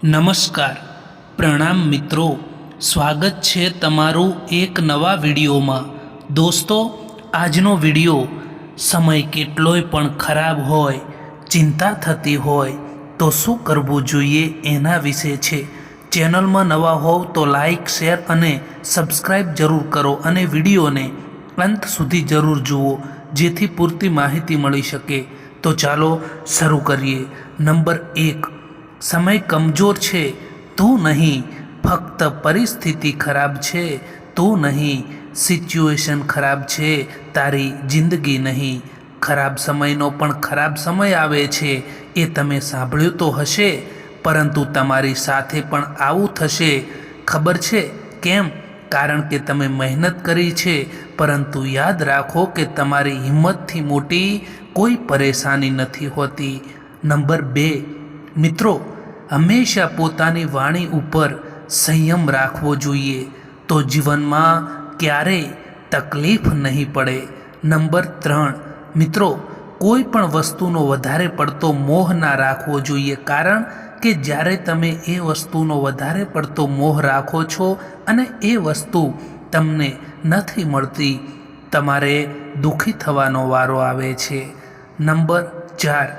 નમસ્કાર, પ્રણામ મિત્રો, સ્વાગત છે તમારું એક નવા વિડીયોમાં। દોસ્તો, આજનો વિડીયો સમય કેટલોય પણ ખરાબ હોય, ચિંતા થતી હોય તો શું કરવું જોઈએ એના વિશે છે। ચેનલમાં નવા હોવ તો લાઈક, શેર અને સબસ્ક્રાઈબ જરૂર કરો અને વિડીયોને અંત સુધી જરૂર જુઓ જેથી પૂરતી માહિતી મળી શકે। તો ચાલો શરૂ કરીએ। નંબર 1, સમય કમજોર છે તું નહીં, ફક્ત પરિસ્થિતિ ખરાબ છે તું નહીં, સિચ્યુએશન ખરાબ છે તારી જિંદગી નહીં। ખરાબ સમયનો પણ ખરાબ સમય આવે છે એ તમે સાંભળ્યું તો હશે, પરંતુ તમારી સાથે પણ આવું થશે। ખબર છે કેમ? કારણ કે તમે મહેનત કરી છે, પરંતુ યાદ રાખો કે તમારી હિંમતથી મોટી કોઈ પરેશાની નથી હોતી। નંબર 2, મિત્રો, હંમેશા પોતાની વાણી ઉપર સંયમ રાખવો જોઈએ તો જીવનમાં ક્યારેય તકલીફ નહીં પડે। નંબર 3, મિત્રો, કોઈ પણ વસ્તુનો વધારે પડતો મોહ ના રાખવો જોઈએ, કારણ કે જ્યારે તમે એ વસ્તુનો વધારે પડતો મોહ રાખો છો અને એ વસ્તુ તમને નથી મળતી, તમારે દુઃખી થવાનો વારો આવે છે। નંબર 4,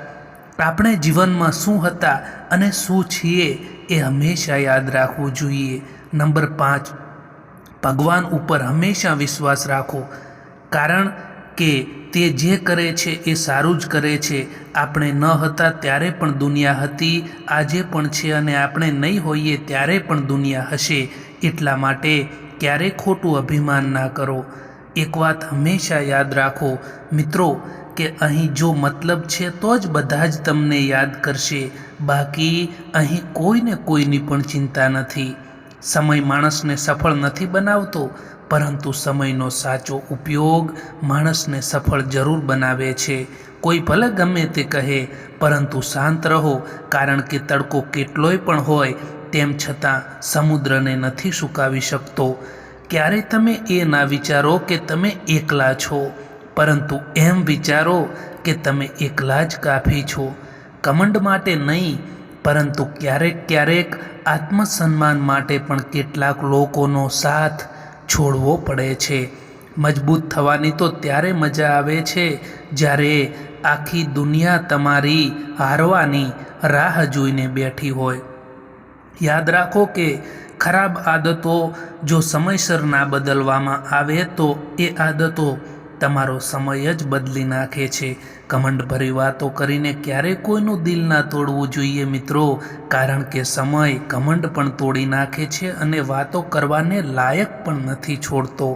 આપણે જીવનમાં શું હતા અને શું છીએ એ હંમેશા યાદ રાખવું જોઈએ। નંબર 5, ભગવાન ઉપર હંમેશા વિશ્વાસ રાખો, કારણ કે તે જે કરે છે એ સારું જ કરે છે। આપણે ન હતા ત્યારે પણ દુનિયા હતી, આજે પણ છે અને આપણે નહીં હોઈએ ત્યારે પણ દુનિયા હશે। એટલા માટે ક્યારેય ખોટું અભિમાન ના કરો। એક વાત હંમેશા યાદ રાખો મિત્રો, કે અહીં જો મતલબ છે તો જ બધા જ તમને યાદ કરશે, બાકી અહીં કોઈને કોઈની પણ ચિંતા નથી। સમય માણસને સફળ નથી બનાવતો, પરંતુ સમયનો સાચો ઉપયોગ માણસને સફળ જરૂર બનાવે છે। કોઈ ભલે ગમે તે કહે, પરંતુ શાંત રહો, કારણ કે તડકો કેટલોય પણ હોય તેમ છતાં સમુદ્રને નથી સુકાવી શકતો। ક્યારે તમે એ ના વિચારો કે તમે એકલા છો, પરંતુ એમ વિચારો કે તમે એકલા જ કાફી છો। કમંડ માટે નહીં, પરંતુ ક્યારેક ક્યારેક આત્મસન્માન માટે પણ કેટલાક લોકોનો સાથ છોડવો પડે છે। મજબૂત થવાની તો ત્યારે મજા આવે છે જ્યારે આખી દુનિયા તમારી હારવાની રાહ જોઈને બેઠી હોય। યાદ રાખો કે ખરાબ આદતો જો સમયસર ના બદલવામાં આવે તો એ આદતો તમારો સમય જ બદલી નાખે છે। ઘમંડ ભરી વાતો કરીને ક્યારેય કોઈનું દિલ ના તોડવું જોઈએ મિત્રો, કારણ કે સમય ઘમંડ પણ તોડી નાખે છે અને વાતો કરવાને લાયક પણ નથી છોડતો।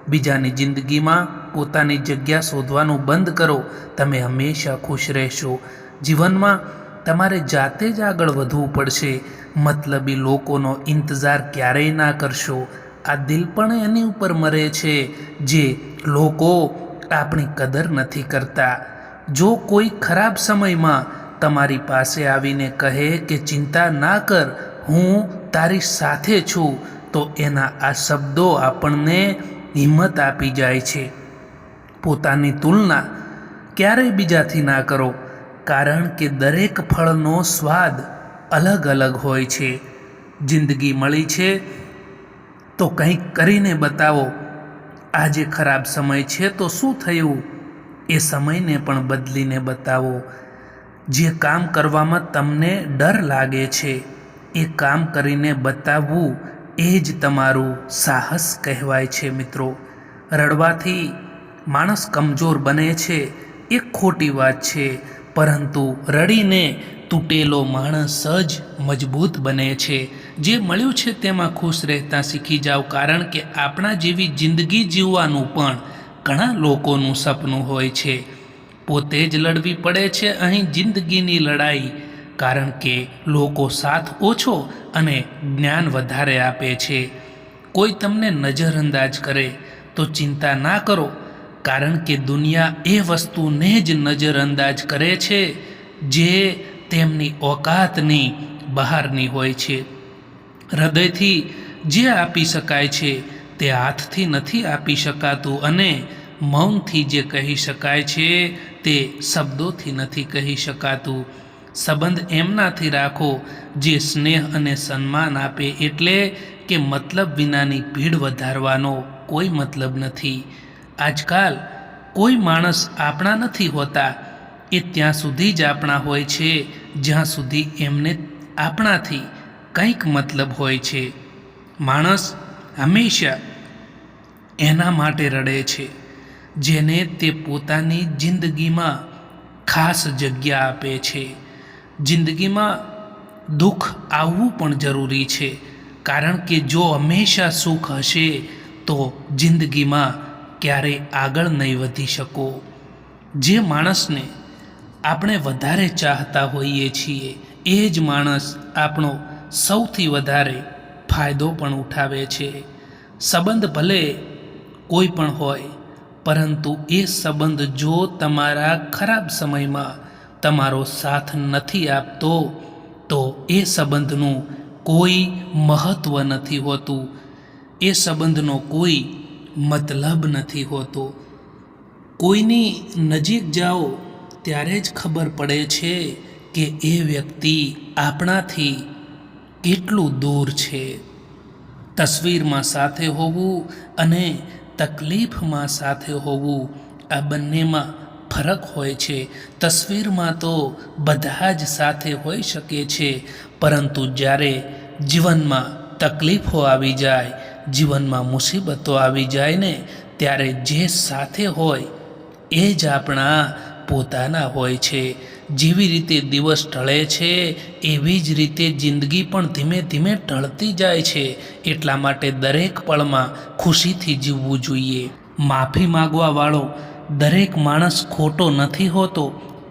બીજાની જિંદગીમાં પોતાની જગ્યા શોધવાનું બંધ કરો, તમે હંમેશા ખુશ રહેશો। જીવનમાં તમારે જાતે જ આગળ વધવું પડશે, મતલબી લોકોનો ઇંતજાર ક્યારેય ના કરશો। આ દિલ પણ એની ઉપર મરે છે જે લોકો આપણી કદર નથી કરતા। જો કોઈ ખરાબ સમયમાં તમારી પાસે આવીને કહે કે ચિંતા ના કર, હું તારી સાથે છું, તો એના આ શબ્દો આપણને હિંમત આપી જાય છે। પોતાની તુલના ક્યારેય બીજાથી ના કરો, કારણ કે દરેક ફળનો સ્વાદ અલગ અલગ હોય છે। જિંદગી મળી છે તો કંઈક કરીને બતાવો। આજે ખરાબ સમય છે તો શું થયું એ સમયને પણ બદલીને બતાવો। જે કામ કરવામાં તમને ડર લાગે છે એ કામ કરીને બતાવવું એ જ તમારું સાહસ કહેવાય છે મિત્રો। રડવાથી માણસ કમજોર બને છે એ ખોટી વાત છે, પરંતુ રડીને તૂટેલો માણસ જ મજબૂત બને છે। જે મળ્યું છે તેમાં ખુશ રહેતા શીખી જાઓ, કારણ કે આપણા જેવી જિંદગી જીવવાનું પણ ઘણા લોકોનું સપનું હોય છે। પોતે જ લડવી પડે છે અહીં જિંદગીની લડાઈ, કારણ કે લોકો સાથ ઓછો અને જ્ઞાન વધારે આપે છે। કોઈ તમને નજરઅંદાજ કરે તો ચિંતા ના કરો, કારણ કે દુનિયા એ વસ્તુને જ નજરઅંદાજ કરે છે જે તેમની ઓકાતની બહારની હોય છે। હૃદયથી જે આપી શકાય છે તે હાથથી નથી આપી શકાતું, અને મૌનથી જે કહી શકાય છે તે શબ્દોથી નથી કહી શકાતું। સંબંધ એમનાથી રાખો જે સ્નેહ અને સન્માન આપે, એટલે કે મતલબ વિનાની ભીડ વધારવાનો કોઈ મતલબ નથી. આજકાલ કોઈ માણસ આપણા નથી હોતા, એ ત્યાં સુધી જ આપણા હોય છે જ્યાં સુધી એમને આપણાથી કંઈક મતલબ હોય છે. માણસ હંમેશા એના માટે રડે છે જેને તે પોતાની જિંદગીમાં ખાસ જગ્યા આપે છે. જિંદગીમાં દુઃખ આવવું પણ જરૂરી છે, કારણ કે જો હંમેશા સુખ હશે તો જિંદગીમાં ક્યારેય આગળ નહીં વધી શકો. જે માણસને આપણે વધારે ચાહતા હોઈએ છીએ એ જ માણસ આપણો સૌથી વધારે ફાયદો પણ ઉઠાવે છે. સંબંધ ભલે કોઈ પણ હોય, પરંતુ એ સંબંધ જો તમારા ખરાબ સમયમાં તમારો સાથ નથી આપતો તો એ સંબંધનું કોઈ મહત્ત્વ નથી હોતું, એ સંબંધનો કોઈ મતલબ નથી હોતો. કોઈની નજીક જાઓ ત્યારે જ ખબર પડે છે કે એ વ્યક્તિ આપણાથી કેટલું દૂર છે. તસવીરમાં સાથે હોવું અને તકલીફમાં સાથે હોવું, આ બંનેમાં ફરક હોય છે. તસવીરમાં તો બધા જ સાથે હોઈ શકે છે, પરંતુ જ્યારે જીવનમાં તકલીફો આવી જાય, જીવનમાં મુસીબતો આવી જાય ને, ત્યારે જે સાથે હોય એ જ આપણા પોતાના હોય છે. જેવી રીતે દિવસ ઢળે છે એવી જ રીતે જિંદગી પણ ધીમે ધીમે ઢળતી જાય છે. એટલા માટે દરેક પળમાં ખુશીથી જીવવું જોઈએ. માફી માગવાવાળો દરેક માણસ ખોટો નથી હોતો,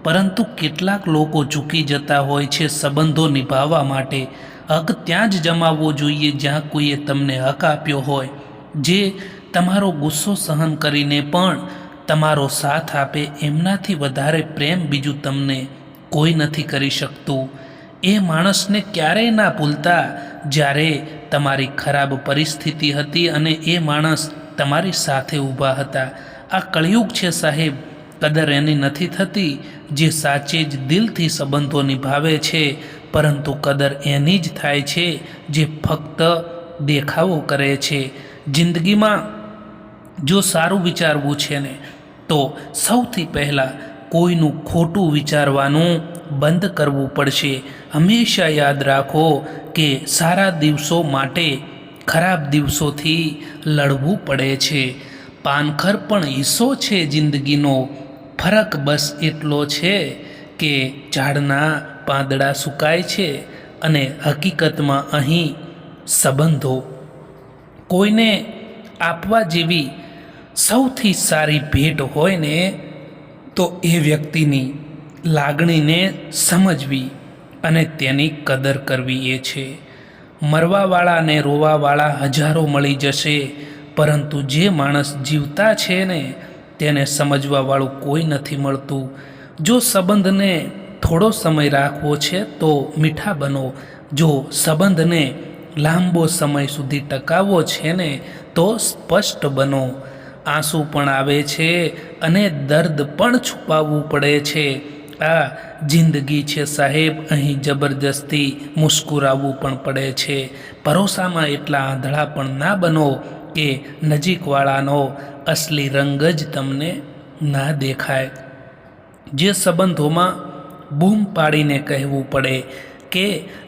પરંતુ કેટલાક લોકો ચૂકી જતા હોય છે સંબંધો નિભાવવા માટે. હક ત્યાં જ જમાવવો જોઈએ જ્યાં કોઈએ તમને હક આપ્યો હોય. જે તમારો ગુસ્સો સહન કરીને પણ તમારો સાથ આપે, એમનાથી વધારે પ્રેમ બીજું તમને કોઈ નથી કરી શકતું. એ માણસને ક્યારેય ના ભૂલતા જ્યારે તમારી ખરાબ પરિસ્થિતિ હતી અને એ માણસ તમારી સાથે ઊભા હતા. આ કળિયુગ છે સાહેબ. કદર એની નથી થતી જે સાચે જ દિલથી સંબંધો નિભાવે છે, પરંતુ કદર એની જ થાય છે જે ફક્ત દેખાવો કરે છે. જિંદગીમાં જો સારું વિચારવું છે ને, તો સૌથી પહેલાં કોઈનું ખોટું વિચારવાનું બંધ કરવું પડશે. હંમેશા યાદ રાખો કે સારા દિવસો માટે ખરાબ દિવસોથી લડવું પડે છે. પાનખર પણ હિસ્સો છે જિંદગીનો. ફરક બસ એટલો છે કે ઝાડના પાંદડા સુકાય છે અને હકીકતમાં અહીં સંબંધો કોઈને આપવા જેવી સૌથી સારી ભેટ હોય ને, તો એ વ્યક્તિની લાગણીને સમજવી અને તેની કદર કરવી એ છે. મરવાવાળા અને રોવાવાળા હજારો મળી જશે, પરંતુ જે માણસ જીવતા છે ને તેને સમજવાવાળું કોઈ નથી મળતું. જો સંબંધને થોડો સમય રાખવો છે તો મીઠા બનો. જો સંબંધને લાંબો સમય સુધી ટકાવવો છે ને તો સ્પષ્ટ બનો. આંસુ પણ આવે છે અને દર્દ પણ છુપાવવું પડે છે. આ જિંદગી છે સાહેબ. અહીં જબરજસ્તી મુસ્કુરાવવું પણ પડે છે. ભરોસામાં એટલા આંધળા પણ ના બનો કે નજીકવાળાનો અસલી રંગ જ તમને ના દેખાય. જે સંબંધોમાં બૂમ પાડીને કહેવું પડે કે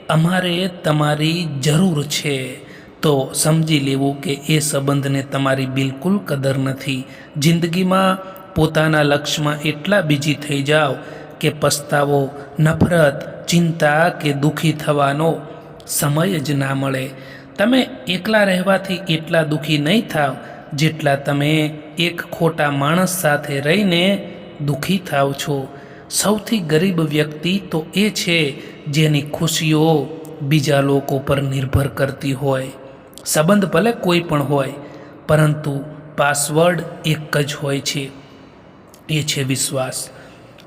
અમારે તમારી જરૂર છે, તો સમજી લેવું કે એ સંબંધને તમારી બિલકુલ કદર નથી. જિંદગીમાં પોતાના લક્ષ્યમાં એટલા બીજી થઈ જાઓ કે પસ્તાવો, નફરત, ચિંતા કે દુઃખી થવાનો સમય જ ના મળે. તમે એકલા રહેવાથી એટલા દુઃખી નહીં થાવ જેટલા તમે એક ખોટા માણસ સાથે રહીને દુઃખી થાવ છો. સૌથી ગરીબ વ્યક્તિ તો એ છે જેની ખુશીઓ બીજા લોકો પર નિર્ભર કરતી હોય. સંબંધ ભલે કોઈ પણ હોય, પરંતુ પાસવર્ડ એક જ હોય છે, એ છે વિશ્વાસ.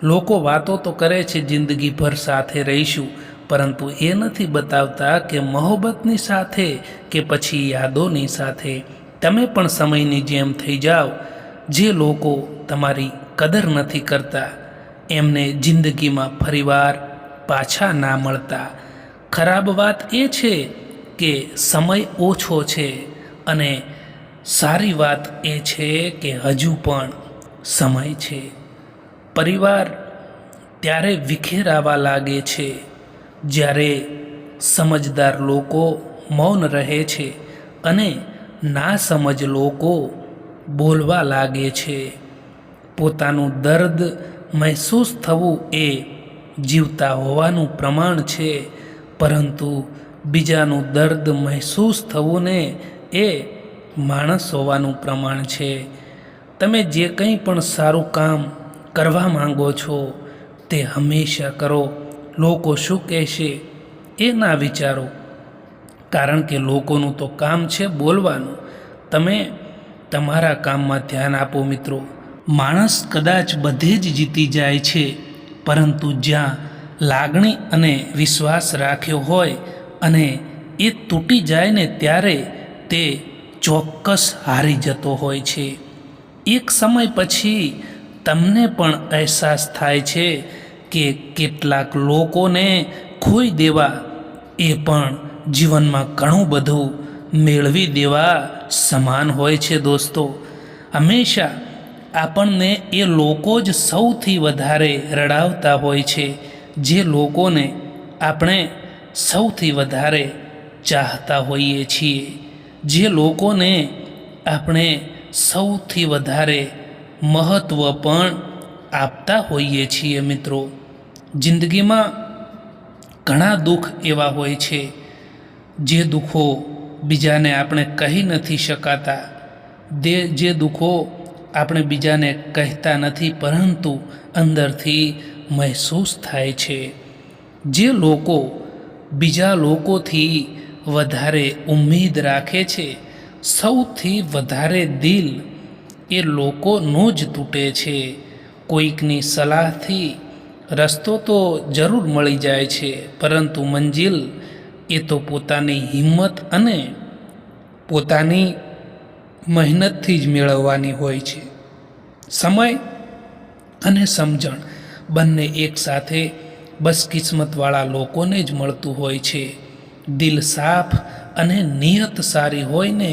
લોકો વાતો તો કરે છે જિંદગીભર સાથે રહીશું, પરંતુ એ નથી બતાવતા કે મોહબ્બતની સાથે કે પછી યાદોની સાથે. તમે પણ સમયની જેમ થઈ જાઓ. જે લોકો તમારી કદર નથી કરતા એમને જિંદગીમાં ફરીવાર પાછા ના મળતા. ખરાબ વાત એ છે કે સમય ઓછો છે અને સારી વાત એ છે કે હજુ પણ સમય છે. પરિવાર ત્યારે વિખેરાવા લાગે છે જ્યારે સમજદાર લોકો મૌન રહે છે અને ના સમજ લોકો બોલવા લાગે છે. પોતાનું દર્દ મહેસૂસ થવું એ જીવતા હોવાનું પ્રમાણ છે, પરંતુ બીજાનું દર્દ મહેસૂસ થવું ને એ માણસ હોવાનું પ્રમાણ છે. તમે જે કંઈ પણ સારું કામ કરવા માંગો છો તે હંમેશા કરો. લોકો શું કહેશે એ ના વિચારો, કારણ કે લોકોનું તો કામ છે બોલવાનું. તમે તમારા કામમાં ધ્યાન આપો મિત્રો. માણસ કદાચ બધે જ જીતી જાય છે, પરંતુ જ્યાં લાગણી અને વિશ્વાસ રાખ્યો હોય અને એ તૂટી જાય ને ત્યારે તે ચોક્કસ હારી જતો હોય છે. એક સમય પછી તમને પણ અહેસાસ થાય છે કે કેટલાક લોકોને ખોઈ દેવા એ પણ જીવનમાં ઘણું બધું મેળવી દેવા સમાન હોય છે. દોસ્તો, હંમેશા આપણને એ લોકો જ સૌથી વધારે રડાવતા હોય છે, જે લોકોને આપણે સૌથી વધારે ચાહતા હોઈએ છીએ, જે લોકોને આપણે સૌથી વધારે મહત્ત્વ પણ આપતા હોઈએ છીએ. મિત્રો, જિંદગીમાં ઘણા દુઃખ એવા હોય છે જે દુઃખો બીજાને આપણે કહી નથી શકાતા, જે દુઃખો આપણે બીજાને કહેતા નથી પરંતુ અંદરથી મહેસૂસ થાય છે. જે લોકો બીજા લોકોથી વધારે ઉમ્મીદ રાખે છે, સૌથી વધારે દિલ એ લોકોનો જ તૂટે છે. કોઈકની સલાહથી રસ્તો તો જરૂર મળી જાય છે, પરંતુ મંજિલ એ તો પોતાની હિંમત અને પોતાની મહેનતથી જ મેળવવાની હોય છે. સમય અને સમજણ બંને એકસાથે બસ કિસ્મતવાળા લોકોને જ મળતું હોય છે. દિલ સાફ અને નિયત સારી હોય ને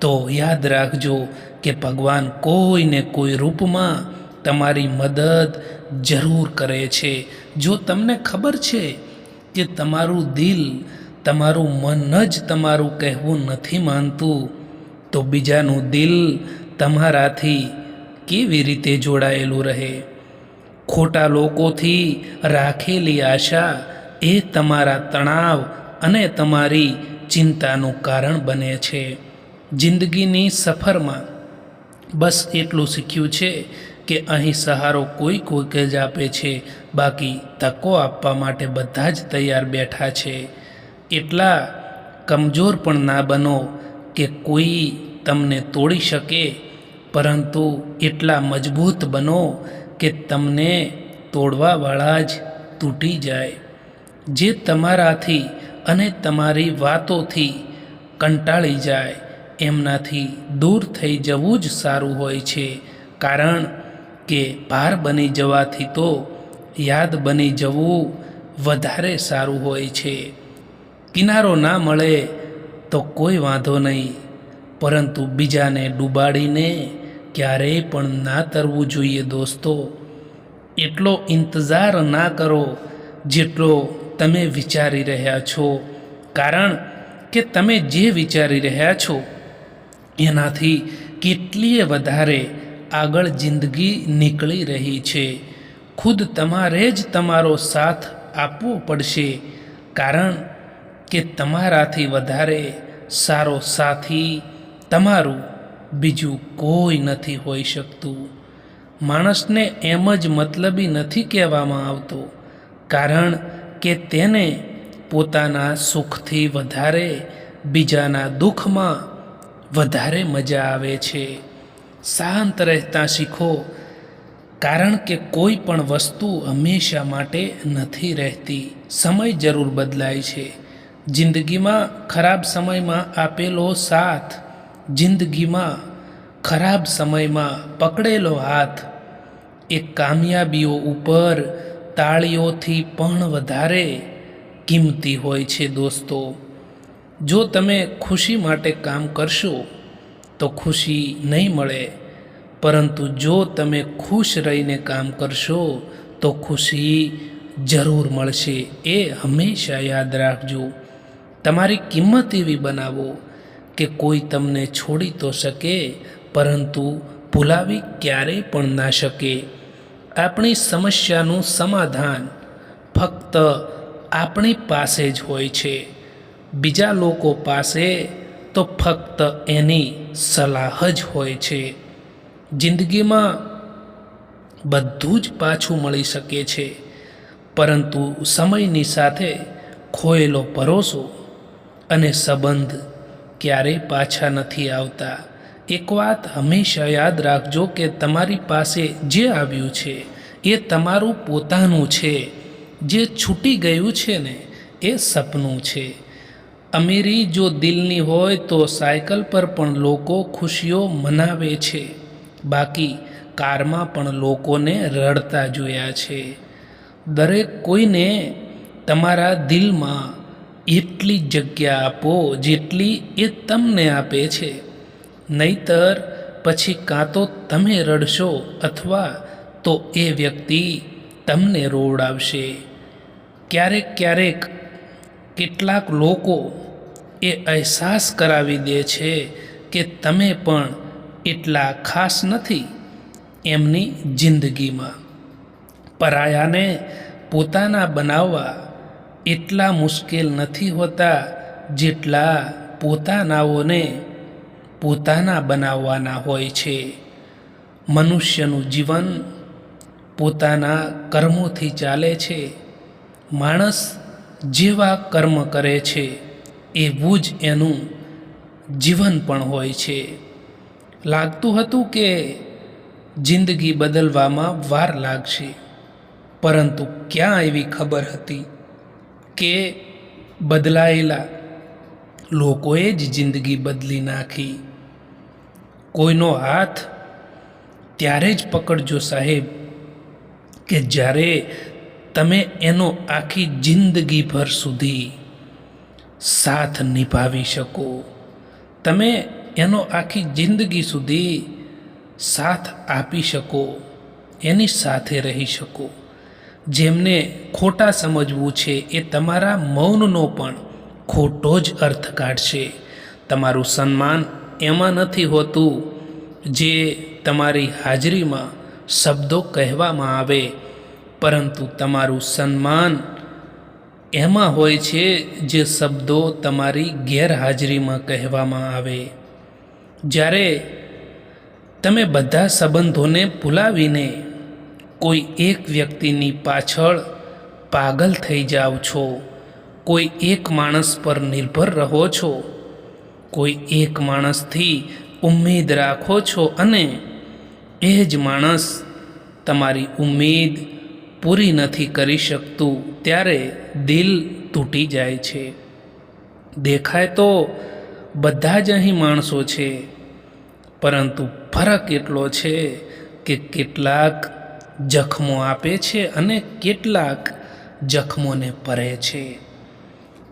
તો યાદ રાખજો કે ભગવાન કોઈને કોઈ રૂપમાં તમારી મદદ જરૂર કરે છે. જો તમને ખબર છે કે તમારું દિલ, તમારું મન જ તમારું કહેવું નથી માનતું, તો બીજાનું દિલ તમારાથી કેવી રીતે જોડાયેલું રહે? ખોટા લોકોથી રાખેલી આશા એ તમારા તણાવ અને તમારી ચિંતાનું કારણ બને છે. જિંદગીની સફરમાં બસ એટલું શીખ્યું છે કે અહીં સહારો કોઈ જ આપે છે, બાકી તકો આપવા માટે બધા જ તૈયાર બેઠા છે. એટલા કમજોર પણ ના બનો કે કોઈ તમને તોડી શકે, પરંતુ એટલા મજબૂત બનો કે તમને તોડવાવાળા જ તૂટી જાય. જે તમારાથી અને તમારી વાતોથી કંટાળી જાય એમનાથી દૂર થઈ જવું જ સારું હોય છે, કારણ કે ભાર બની જવાથી તો યાદ બની જવું વધારે સારું હોય છે. કિનારો ના મળે તો કોઈ વાંધો નહીં, પરંતુ બીજાને ડૂબાડીને ક્યારેય પણ ના તરવું જોઈએ. દોસ્તો, એટલો ઇંતજાર ના કરો જેટલો તમે વિચારી રહ્યા છો, કારણ કે તમે જે વિચારી રહ્યા છો એનાથી કેટલીય વધારે આગળ જિંદગી નીકળી રહી છે. ખુદ તમારે જ તમારો સાથ આપવો પડશે, કારણ કે તમારાથી વધારે સારો સાથી તમારું બીજું કોઈ નથી હોઈ શકતું. માણસને એમ જ મતલબી નથી કહેવામાં આવતો, કારણ કે તેને પોતાના સુખથી વધારે બીજાના દુઃખમાં વધારે મજા આવે છે. શાંત રહેતા શીખો, કારણ કે કોઈ પણ વસ્તુ હંમેશા માટે નથી રહેતી. સમય જરૂર બદલાય છે. જિંદગીમાં ખરાબ સમયમાં આપેલો સાથ, જિંદગીમાં ખરાબ સમયમાં પકડેલો હાથ એ કામયાબીઓ ઉપર તાળીઓથી પણ વધારે કિંમતી હોય છે દોસ્તો. જો તમે ખુશી માટે કામ કરશો તો ખુશી નહીં મળે, પરંતુ જો તમે ખુશ રહીને કામ કરશો તો ખુશી જરૂર મળશે. એ હંમેશા યાદ રાખજો. તમારી કિંમત એવી બનાવો કે કોઈ તમને છોડી તો શકે, પરંતુ ભૂલાવી ક્યારેય પણ ના શકે. આપણી સમસ્યાનું સમાધાન ફક્ત આપણી પાસે જ હોય છે. બીજા લોકો પાસે તો ફક્ત એની સલાહ જ હોય છે. જિંદગીમાં બધું જ પાછું મળી શકે છે, પરંતુ સમયની સાથે ખોયેલો ભરોસો અને સંબંધ ક્યારેય પાછા નથી આવતા. એક વાત હંમેશા યાદ રાખજો કે તમારી પાસે જે આવ્યું છે એ તમારું પોતાનું છે. જે છૂટી ગયું છે ને એ સપનું છે. અમીરી જો દિલની હોય તો સાયકલ પર પણ લોકો ખુશીઓ મનાવે છે, બાકી કારમાં પણ લોકોને રડતા જોયા છે. દરેક કોઈને તમારા દિલમાં એટલી જગ્યા આપો જેટલી એ તમને આપે છે. નહીતર પછી કાં તો તમે રડશો અથવા તો એ વ્યક્તિ તમને રોવડાવશે. ક્યારેક કેટલાક લોકો એ અહેસાસ કરાવી દે છે કે તમે પણ એટલા ખાસ નથી એમની જિંદગીમાં. પરાયાને પોતાના બનાવવા એટલા મુશ્કેલ નથી હોતા જેટલા પોતાનાઓને પોતાના બનાવવાના હોય છે. મનુષ્યનું જીવન પોતાના કર્મોથી ચાલે છે. માણસ જેવા કર્મ કરે છે એવું જ એનું જીવન પણ હોય છે. લાગતું હતું કે જિંદગી બદલવામાં વાર લાગશે, પરંતુ ક્યાં એવી ખબર હતી કે બદલાયેલા લોકોએ જ જિંદગી બદલી નાખી. કોઈનો હાથ ત્યારે જ પકડજો સાહેબ કે જ્યારે તમે એનો આખી જિંદગીભર સુધી સાથ નિભાવી શકો. તમે એનો આખી જિંદગી સુધી સાથ આપી શકો, એની સાથે રહી શકો. જેમને ખોટા સમજવું છે એ તમારા મૌનનો પણ ખોટો જ અર્થ કાઢશે. તમારું સન્માન એમાં નથી હોતું જે તમારી હાજરીમાં શબ્દો કહેવામાં આવે, પરંતુ તમારું સન્માન એમાં હોય છે જે શબ્દો તમારી ગેરહાજરીમાં કહેવામાં આવે. જ્યારે તમે બધા સંબંધોને ભૂલાવીને કોઈ એક વ્યક્તિની પાછળ પાગલ થઈ જાઓ છો, કોઈ એક માણસ પર નિર્ભર રહો છો, કોઈ એક માણસથી ઉમ્મીદ રાખો છો અને એ જ માણસ તમારી ઉમ્મીદ પૂરી નથી કરી શકતું, ત્યારે દિલ તૂટી જાય છે. દેખાય તો બધા જ અહીં માણસો છે, પરંતુ ફરક એટલો છે કે કેટલાક જખમો આપે છે અને કેટલાક જખમોને ભરે છે.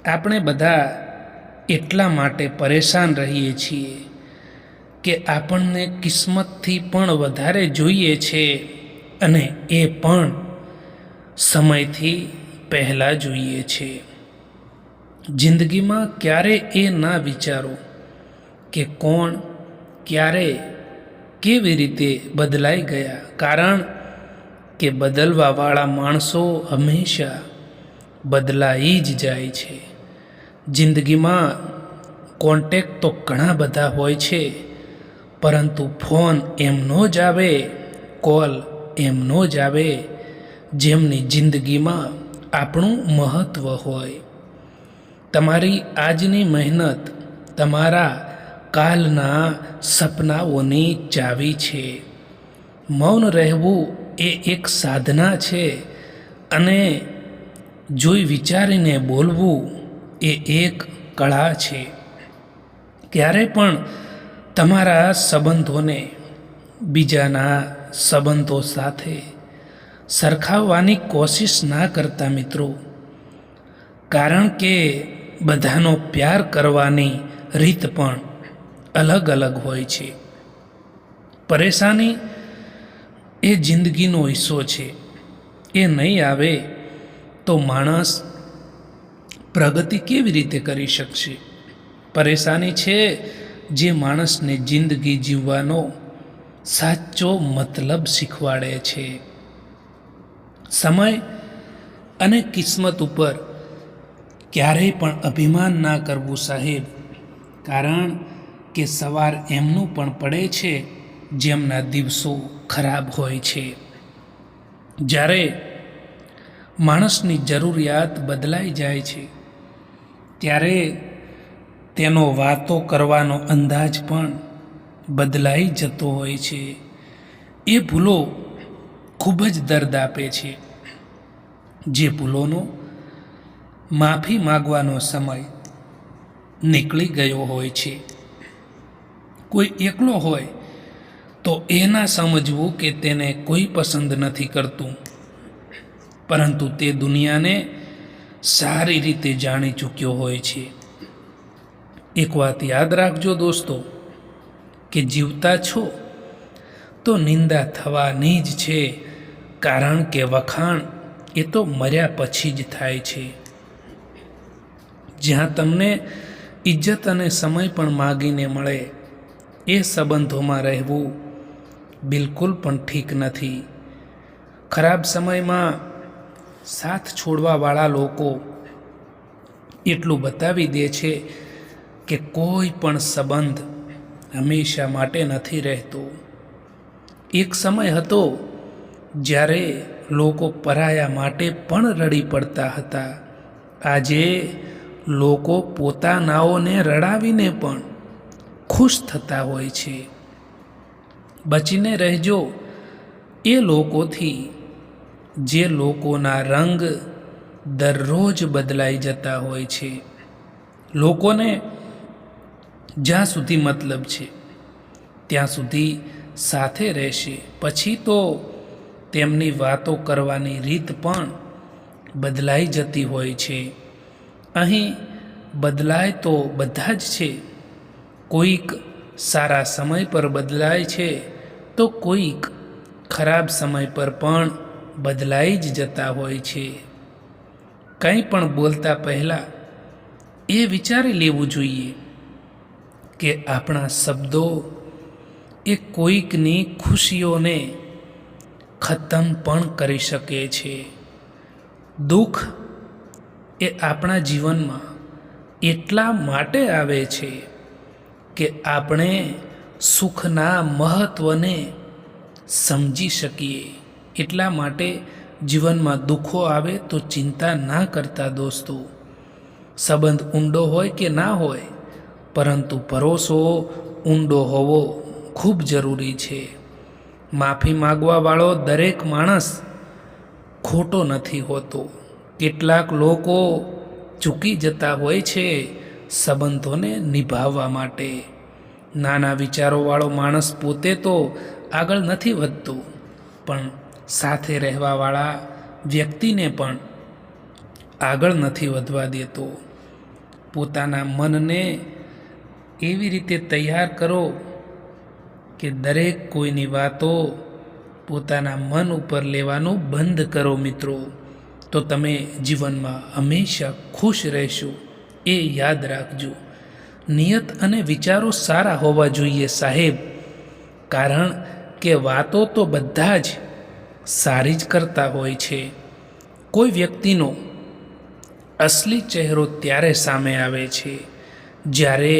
આપણે બધા એટલા માટે પરેશાન રહીએ છીએ કે આપણને કિસ્મતથી પણ વધારે જોઈએ છે, અને એ પણ સમયથી પહેલાં જોઈએ છે. જિંદગીમાં ક્યારે એ ના વિચારો કે કોણ ક્યારે કેવી રીતે બદલાઈ ગયા, કારણ કે બદલવાવાળા માણસો હંમેશા બદલાઈ જ જાય છે. જિંદગીમાં કોન્ટેક્ટ તો ઘણા બધા હોય છે, પરંતુ ફોન એમનો જ આવે, કોલ એમનો જ આવે જેમની જિંદગીમાં આપણું મહત્ત્વ હોય. તમારી આજની મહેનત તમારા કાલના સપનાઓની ચાવી છે. મૌન રહેવું એ એક સાધના છે, અને જોઈ વિચારીને બોલવું એ એક કળા છે. ક્યારે પણ તમારા સંબંધોને બીજાના સંબંધો સાથે સરખાવવાની કોશિશ ના કરતા મિત્રો, કારણ કે બધાનો પ્યાર કરવાની રીત પણ અલગ અલગ હોય છે. પરેશાની એ જિંદગીનો હિસ્સો છે. એ નહીં આવે તો માણસ પ્રગતિ કેવી રીતે કરી શકશે? પરેશાની છે જે માણસને જિંદગી જીવવાનો સાચો મતલબ શીખવાડે છે. સમય અને કિસ્મત ઉપર ક્યારેય પણ અભિમાન ના કરવું સાહેબ, કારણ કે સવાર એમનું પણ પડે છે જેમના દિવસો ખરાબ હોય છે. જ્યારે માણસની જરૂરિયાત બદલાઈ જાય છે ત્યારે તેનો વાતો કરવાનો અંદાજ પણ બદલાઈ જતો હોય છે. એ ભૂલો ખૂબ જ દર્દ આપે છે. જે ભૂલોનો માફી માગવાનો સમય નીકળી ગયો હોય છે. કોઈ એકલો હોય તો એ ના સમજવું કે તેને કોઈ પસંદ નથી કરતું, પરંતુ તે દુનિયાને સારી રીતે જાણી ચૂક્યો હોય છે. એક વાત યાદ રાખજો દોસ્તો, કે જીવતા છો તો નિંદા થવાની જ છે, કારણ કે વખાણ એ તો મર્યા પછી જ થાય છે. જ્યાં તમને ઇજ્જત અને સમય પણ માગીને મળે એ સંબંધોમાં રહેવું બિલકુલ પણ ઠીક નથી. ખરાબ સમયમાં સાથ છોડવાવાળા લોકો એટલું બતાવી દે છે કે કોઈ પણ સંબંધ હંમેશા માટે નથી રહેતો. એક સમય હતો જ્યારે લોકો પરાયા માટે પણ રડી પડતા હતા. આજે લોકો પોતાનાઓને રડાવીને પણ ખુશ થતા હોય છે. બચીને રહેજો એ લોકોથી જે લોકોના રંગ દરરોજ બદલાઈ જતા હોય છે. લોકોને જ્યાં સુધી મતલબ છે ત્યાં સુધી સાથે રહેશે, પછી તો તેમની વાતો કરવાની રીત પણ બદલાઈ જતી હોય છે. અહીં બદલાય તો બધા જ છે. કોઈક સારા સમય પર બદલાય છે તો કોઈક ખરાબ સમય પર પણ બદલાઈ જ જતા હોય છે. કંઈ પણ બોલતા પહેલાં એ વિચારી લેવું જોઈએ કે આપણા શબ્દો એ કોઈકની ખુશીઓને ખતમ પણ કરી શકે છે. દુઃખ એ આપણા જીવનમાં એટલા માટે આવે છે કે આપણે સુખના મહત્ત્વને સમજી શકીએ. એટલા માટે જીવનમાં દુઃખો આવે તો ચિંતા ના કરતા દોસ્તો. સંબંધ ઊંડો હોય કે ના હોય, પરંતુ ભરોસો ઊંડો હોવો ખૂબ જરૂરી છે. માફી માગવાવાળો દરેક માણસ ખોટો નથી હોતો. કેટલાક લોકો ચૂકી જતા હોય છે સંબંધોને નિભાવવા માટે. નાના વિચારોવાળો માણસ પોતે તો આગળ નથી વધતો, પણ સાથે રહેવાવાળા વ્યક્તિને પણ આગળ નથી વધવા દેતો. પોતાના મનને એવી રીતે તૈયાર કરો કે દરેક કોઈની વાતો પોતાના મન ઉપર લેવાનું બંધ કરો મિત્રો, તો તમે જીવનમાં હંમેશા ખુશ રહેશો. એ યાદ રાખજો. નિયત અને વિચારો સારા હોવા જોઈએ સાહેબ, કારણ કે વાતો તો બધા જ સારી જ કરતા હોય છે. કોઈ વ્યક્તિનો અસલી ચહેરો ત્યારે સામે આવે છે જ્યારે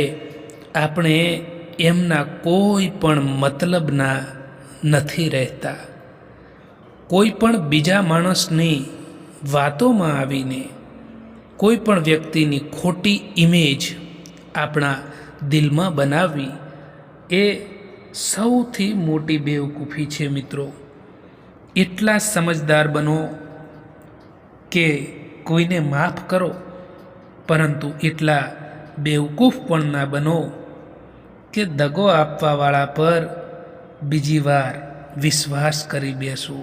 આપણે એમના કોઈ પણ મતલબના નથી રહેતા. કોઈ પણ બીજા માણસની વાતોમાં આવીને કોઈ પણ વ્યક્તિની ખોટી ઇમેજ આપણા દિલમાં બનાવવી એ સૌથી મોટી બેવકૂફી છે મિત્રો. એટલા સમજદાર બનો કે કોઈને માફ કરો, પરંતુ એટલા બેવકૂફ પણ ના બનો કે દગો આપવાવાળા પર બીજી વાર વિશ્વાસ કરી બેસો.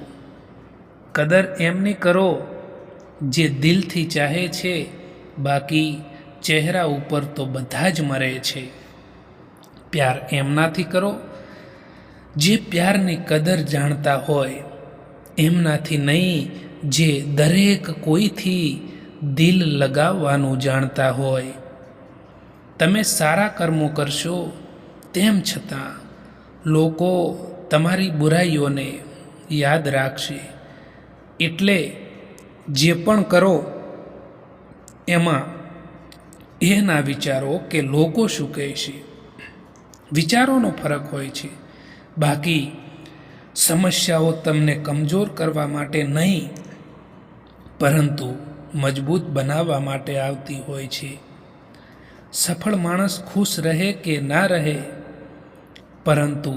કદર એમની કરો જે દિલથી ચાહે છે, બાકી ચહેરા ઉપર તો બધા જ મરે છે. પ્યાર એમનાથી કરો જે પ્યારની કદર જાણતા હોય, એમનાથી નહીં જે દરેક કોઈથી દિલ લગાવવાનું જાણતા હોય. તમે સારા કર્મો કરશો, તેમ છતાં લોકો તમારી બુરાઈઓને યાદ રાખશે. એટલે જે પણ કરો એમાં એ ના વિચારો કે લોકો શું કહેશે. વિચારોનો ફરક હોય છે, બાકી સમસ્યાઓ તમને કમજોર કરવા માટે નહીં, પરંતુ મજબૂત બનાવવા માટે આવતી હોય છે. સફળ માણસ ખુશ રહે કે ના રહે, પરંતુ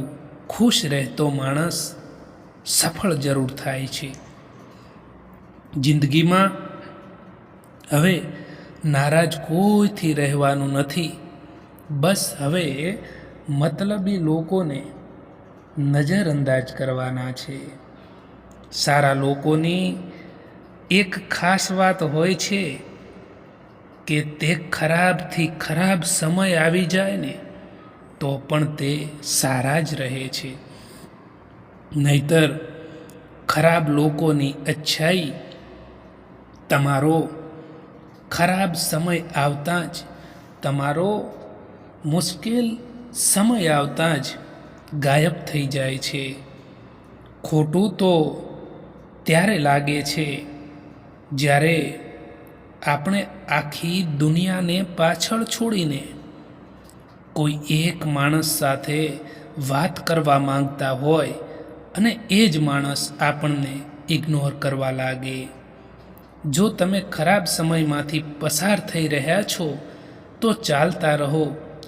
ખુશ રહેતો માણસ સફળ જરૂર થાય છે. જિંદગીમાં હવે નારાજ કોઈથી રહેવાનું નથી. બસ હવે મતલબી લોકોને નજરઅંદાજ કરવાના છે. સારા લોકોની એક ખાસ વાત હોય છે કે તે ખરાબથી ખરાબ સમય આવી જાય ને તો પણ તે સારા જ રહે છે. નહીતર ખરાબ લોકોની અચ્છાઈ તમારો ખરાબ સમય આવતા જ, તમારો મુશ્કેલ સમય આવતા જ ગાયબ થઈ જાય છે. ખોટું તો ત્યારે લાગે છે જ્યારે આપણે આખી દુનિયાને પાછળ છોડીને કોઈ એક માણસ સાથે વાત કરવા માંગતા હોય અને એ જ માણસ આપણને ઇગ્નોર કરવા લાગે. જો તમે ખરાબ સમયમાંથી પસાર થઈ રહ્યા છો તો ચાલતા રહો,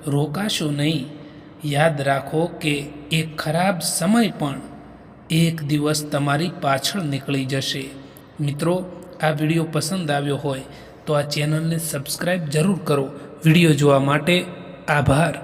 રોકાશો નહીં. યાદ રાખો કે એ ખરાબ સમય પણ એક દિવસ તમારી પાછળ નીકળી જશે. મિત્રો, આ વિડીયો પસંદ આવ્યો હોય તો આ ચેનલને સબસ્ક્રાઈબ જરૂર કરો. વિડીયો જોવા માટે આભાર.